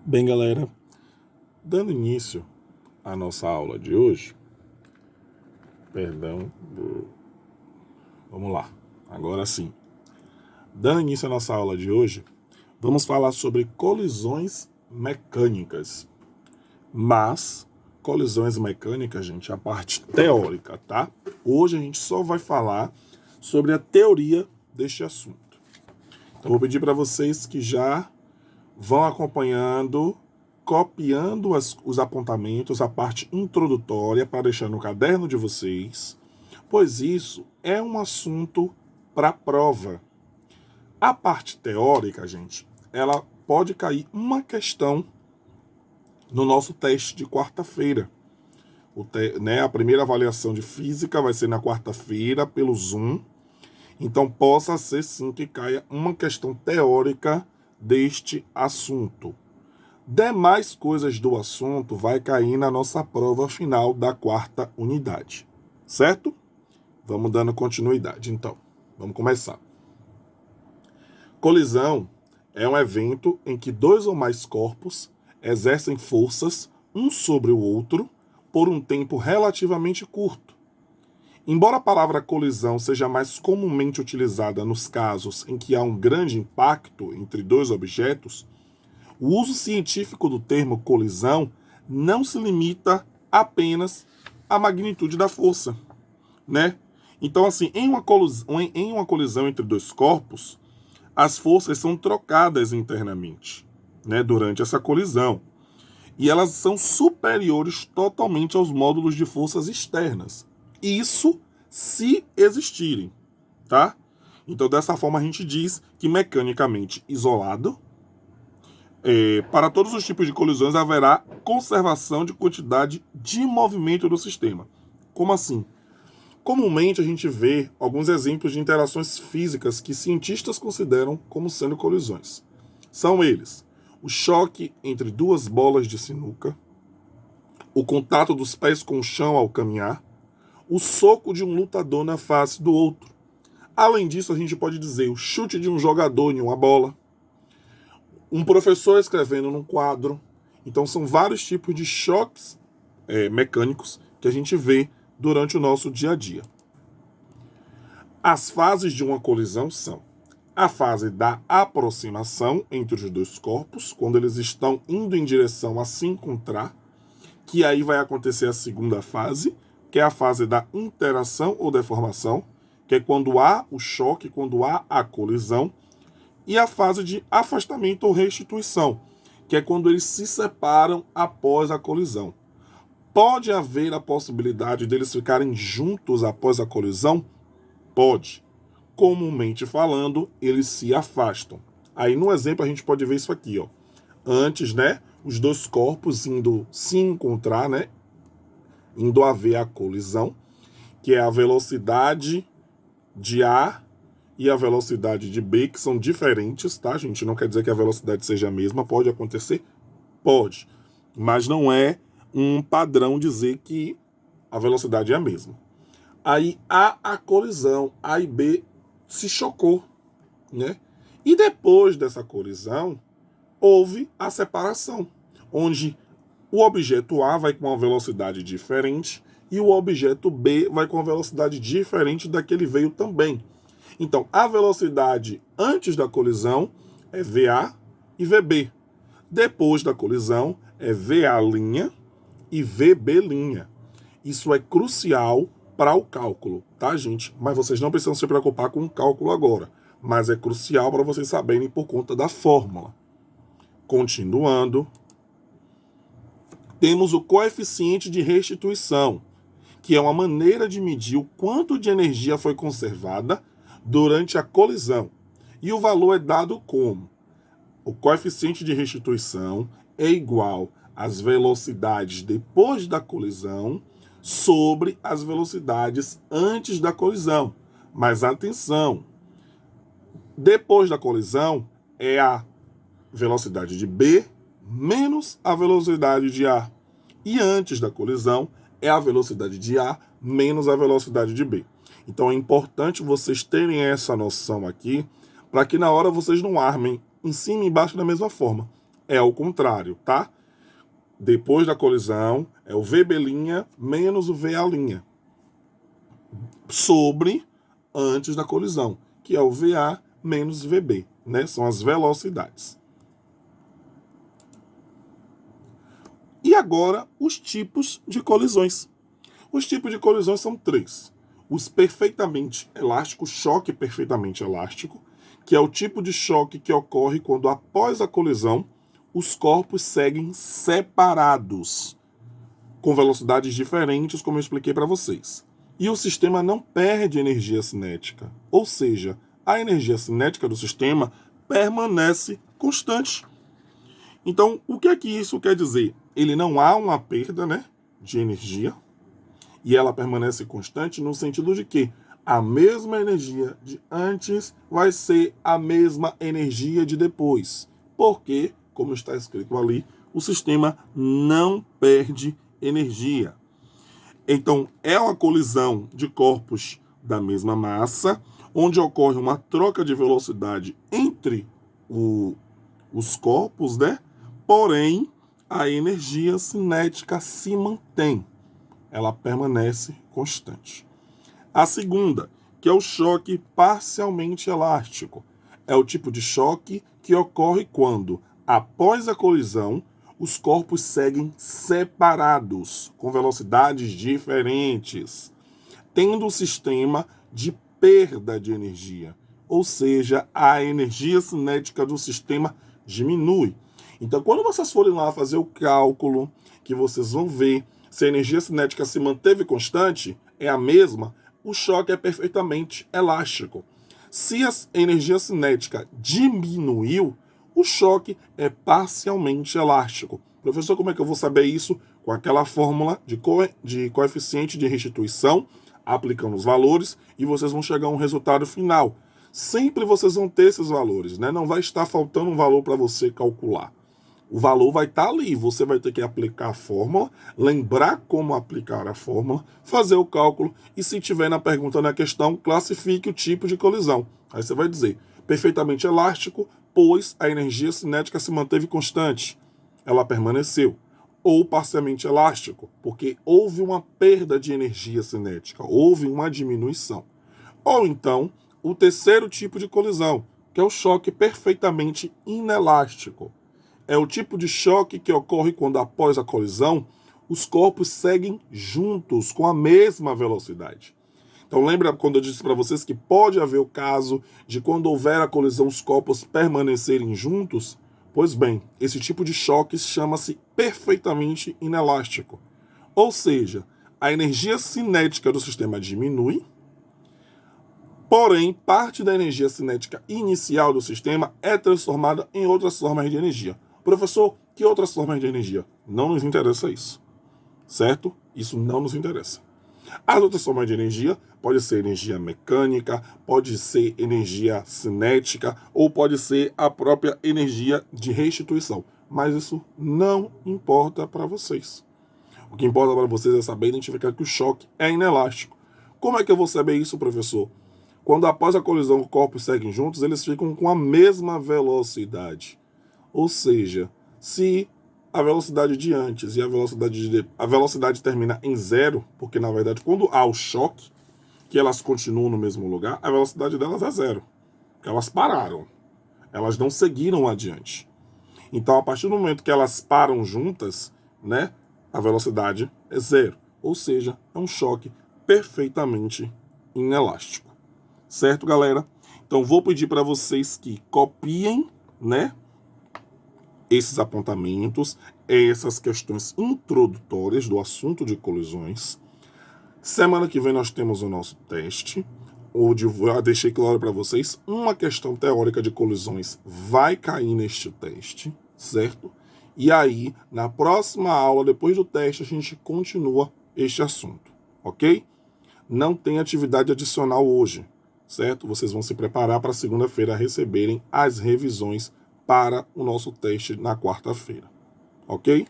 Bem, galera, dando início à nossa aula de hoje, vamos lá, agora sim. Dando início à nossa aula de hoje, vamos falar sobre colisões mecânicas. Mas, colisões mecânicas, gente, é a parte teórica, tá? Hoje a gente só vai falar sobre a teoria deste assunto. Então, vou pedir para vocês que já vão acompanhando, copiando os apontamentos, a parte introdutória, para deixar no caderno de vocês, pois isso é um assunto para prova. A parte teórica, gente, ela pode cair uma questão no nosso teste de quarta-feira. A primeira avaliação de física vai ser na quarta-feira pelo Zoom. Então, possa ser sim que caia uma questão teórica deste assunto. Demais coisas do assunto vai cair na nossa prova final da quarta unidade. Certo? Vamos dando continuidade, então. Vamos começar. Colisão é um evento em que dois ou mais corpos exercem forças um sobre o outro por um tempo relativamente curto. Embora a palavra colisão seja mais comumente utilizada nos casos em que há um grande impacto entre dois objetos, o uso científico do termo colisão não se limita apenas à magnitude da força, né? Então, assim, em uma colisão entre dois corpos, as forças são trocadas internamente, né, durante essa colisão. E elas são superiores totalmente aos módulos de forças externas. Isso se existirem, tá? Então, dessa forma, a gente diz que mecanicamente isolado, para todos os tipos de colisões haverá conservação de quantidade de movimento do sistema. Como assim? Comumente a gente vê alguns exemplos de interações físicas que cientistas consideram como sendo colisões. São eles: o choque entre duas bolas de sinuca, o contato dos pés com o chão ao caminhar, o soco de um lutador na face do outro. Além disso, a gente pode dizer o chute de um jogador em uma bola, um professor escrevendo num quadro. Então são vários tipos de choques mecânicos que a gente vê durante o nosso dia a dia. As fases de uma colisão são a fase da aproximação entre os dois corpos, quando eles estão indo em direção a se encontrar, que aí vai acontecer a segunda fase, que é a fase da interação ou deformação, que é quando há o choque, quando há a colisão, e a fase de afastamento ou restituição, que é quando eles se separam após a colisão. Pode haver a possibilidade deles ficarem juntos após a colisão? Pode. Comumente falando, eles se afastam. Aí no exemplo a gente pode ver isso aqui, ó. Antes, né, os dois corpos indo se encontrar, né, indo haver a colisão, que é a velocidade de A e a velocidade de B, que são diferentes, tá, gente? Não quer dizer que a velocidade seja a mesma, pode acontecer? Pode. Mas não é um padrão dizer que a velocidade é a mesma. Aí há a colisão, A e B se chocou, né? E depois dessa colisão, houve a separação, onde o objeto A vai com uma velocidade diferente e o objeto B vai com uma velocidade diferente da que ele veio também. Então, a velocidade antes da colisão é VA e VB. Depois da colisão é VA' e VB'. Isso é crucial para o cálculo, tá, gente? Mas vocês não precisam se preocupar com o cálculo agora. Mas é crucial para vocês saberem por conta da fórmula. Continuando, temos o coeficiente de restituição, que é uma maneira de medir o quanto de energia foi conservada durante a colisão. E o valor é dado como: o coeficiente de restituição é igual às velocidades depois da colisão sobre as velocidades antes da colisão. Mas atenção, depois da colisão é a velocidade de B menos a velocidade de A. E antes da colisão é a velocidade de A menos a velocidade de B. Então é importante vocês terem essa noção aqui, para que na hora vocês não armem em cima e embaixo da mesma forma. é ao contrário, tá? Depois da colisão, é o VB' menos o VA', sobre antes da colisão, que é o VA menos VB, né? São as velocidades. E agora, os tipos de colisões. Os tipos de colisões são 3. Os perfeitamente elásticos, choque perfeitamente elástico, que é o tipo de choque que ocorre quando, após a colisão, os corpos seguem separados, com velocidades diferentes, como eu expliquei para vocês. E o sistema não perde energia cinética, ou seja, a energia cinética do sistema permanece constante. Então, o que é que isso quer dizer? Ele não há uma perda, né, de energia, e ela permanece constante no sentido de que a mesma energia de antes vai ser a mesma energia de depois. Porque, como está escrito ali, o sistema não perde energia. Então, é uma colisão de corpos da mesma massa, onde ocorre uma troca de velocidade entre os corpos, né? Porém, a energia cinética se mantém. Ela permanece constante. A segunda, que é o choque parcialmente elástico, é o tipo de choque que ocorre quando, após a colisão, os corpos seguem separados, com velocidades diferentes, tendo um sistema de perda de energia, ou seja, a energia cinética do sistema diminui. Então, quando vocês forem lá fazer o cálculo, que vocês vão ver se a energia cinética se manteve constante, é a mesma, o choque é perfeitamente elástico. Se a energia cinética diminuiu, o choque é parcialmente elástico. Professor, como é que eu vou saber isso? Com aquela fórmula de coeficiente de restituição, aplicando os valores, e vocês vão chegar a um resultado final. Sempre vocês vão ter esses valores, né? Não vai estar faltando um valor para você calcular. O valor vai estar ali, você vai ter que aplicar a fórmula, lembrar como aplicar a fórmula, fazer o cálculo e, se tiver na pergunta, na questão, classifique o tipo de colisão. Aí você vai dizer, perfeitamente elástico, pois a energia cinética se manteve constante, ela permaneceu. Ou parcialmente elástico, porque houve uma perda de energia cinética, houve uma diminuição. Ou então, o terceiro tipo de colisão, que é o choque perfeitamente inelástico. É o tipo de choque que ocorre quando, após a colisão, os corpos seguem juntos com a mesma velocidade. Então, lembra quando eu disse para vocês que pode haver o caso de, quando houver a colisão, os corpos permanecerem juntos? Pois bem, esse tipo de choque chama-se perfeitamente inelástico. Ou seja, a energia cinética do sistema diminui, porém, parte da energia cinética inicial do sistema é transformada em outras formas de energia. Professor, que outras formas de energia? Não nos interessa isso, certo? Isso não nos interessa. As outras formas de energia pode ser energia mecânica, pode ser energia cinética ou pode ser a própria energia de restituição. Mas isso não importa para vocês. O que importa para vocês é saber identificar que o choque é inelástico. Como é que eu vou saber isso, professor? Quando, após a colisão, os corpos seguem juntos, eles ficam com a mesma velocidade. Ou seja, se a velocidade de antes e a velocidade termina em zero, porque, na verdade, quando há o choque, que elas continuam no mesmo lugar, a velocidade delas é zero. Porque elas pararam. Elas não seguiram adiante. Então, a partir do momento que elas param juntas, né, a velocidade é zero. Ou seja, é um choque perfeitamente inelástico. Certo, galera? Então, vou pedir para vocês que copiem, né, esses apontamentos, essas questões introdutórias do assunto de colisões. Semana que vem nós temos o nosso teste, onde eu deixei claro para vocês, uma questão teórica de colisões vai cair neste teste, certo? E aí, na próxima aula, depois do teste, a gente continua este assunto, ok? Não tem atividade adicional hoje, certo? Vocês vão se preparar para segunda-feira receberem as revisões para o nosso teste na quarta-feira, ok?